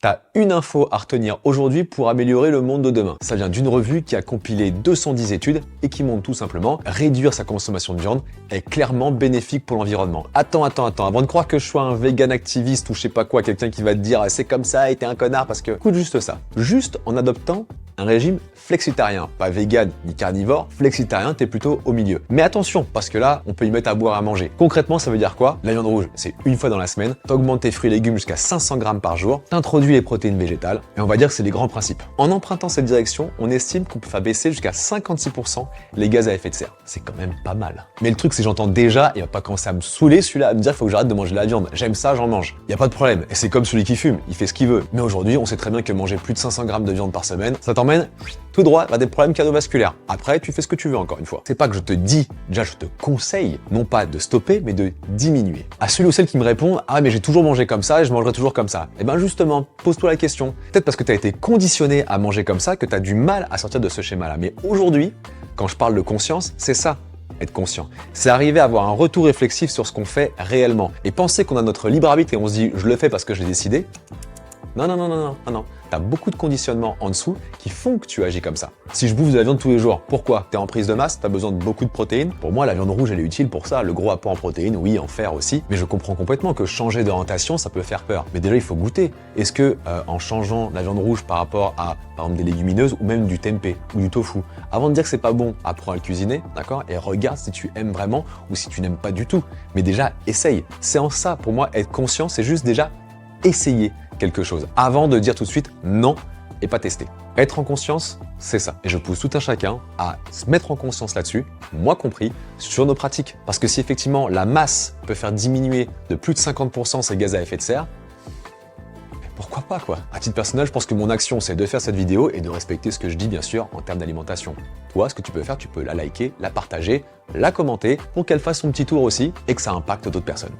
T'as une info à retenir aujourd'hui pour améliorer le monde de demain. Ça vient d'une revue qui a compilé 210 études et qui montre tout simplement réduire sa consommation de viande est clairement bénéfique pour l'environnement. Attends, avant de croire que je sois un vegan activiste ou je sais pas quoi, quelqu'un qui va te dire c'est comme ça et t'es un connard parce que écoute juste ça. Juste en adoptant un régime flexitarien, pas vegan ni carnivore, flexitarien, t'es plutôt au milieu. Mais attention, parce que là, on peut y mettre à boire à manger. Concrètement, ça veut dire quoi? La viande rouge, c'est une fois dans la semaine, t'augmentes tes fruits et légumes jusqu'à 500 grammes par jour, t'introduis les protéines végétales, et on va dire que c'est les grands principes. En empruntant cette direction, on estime qu'on peut faire baisser jusqu'à 56% les gaz à effet de serre. C'est quand même pas mal. Mais le truc, c'est que j'entends déjà, il va pas commencer à me saouler celui-là, à me dire faut que j'arrête de manger de la viande. J'aime ça, j'en mange. Y a pas de problème. Et c'est comme celui qui fume, il fait ce qu'il veut. Mais aujourd'hui, on sait très bien que manger plus de 500 grammes de viande par semaine, ça t'emmène tout droit vers des problèmes cardiovasculaires. Après, tu fais ce que tu veux encore une fois. C'est pas que je te dis, déjà je te conseille, non pas de stopper, mais de diminuer. À celui ou celle qui me répond, ah mais j'ai toujours mangé comme ça et je mangerai toujours comme ça. Eh ben justement, pose-toi la question. Peut-être parce que tu as été conditionné à manger comme ça que tu as du mal à sortir de ce schéma-là. Mais aujourd'hui, quand je parle de conscience, c'est ça. Être conscient. C'est arriver à avoir un retour réflexif sur ce qu'on fait réellement. Et penser qu'on a notre libre arbitre et on se dit je le fais parce que je l'ai décidé. Non. T'as beaucoup de conditionnements en dessous qui font que tu agis comme ça. Si je bouffe de la viande tous les jours, pourquoi? T'es en prise de masse, t'as besoin de beaucoup de protéines. Pour moi, la viande rouge, elle est utile pour ça. Le gros apport en protéines, oui, en fer aussi. Mais je comprends complètement que changer d'orientation, ça peut faire peur. Mais déjà, il faut goûter. Est-ce que en changeant la viande rouge par rapport à, par exemple, des légumineuses ou même du tempeh ou du tofu, avant de dire que c'est pas bon, apprends à le cuisiner, d'accord? Et regarde si tu aimes vraiment ou si tu n'aimes pas du tout. Mais déjà, essaye. C'est en ça, pour moi, être conscient, c'est juste déjà essayer quelque chose avant de dire tout de suite non et pas tester. Être en conscience, c'est ça. Et je pousse tout un chacun à se mettre en conscience là-dessus, moi compris, sur nos pratiques. Parce que si effectivement la masse peut faire diminuer de plus de 50% ces gaz à effet de serre, pourquoi pas quoi? À titre personnel, je pense que mon action, c'est de faire cette vidéo et de respecter ce que je dis bien sûr en termes d'alimentation. Toi, ce que tu peux faire, tu peux la liker, la partager, la commenter pour qu'elle fasse son petit tour aussi et que ça impacte d'autres personnes.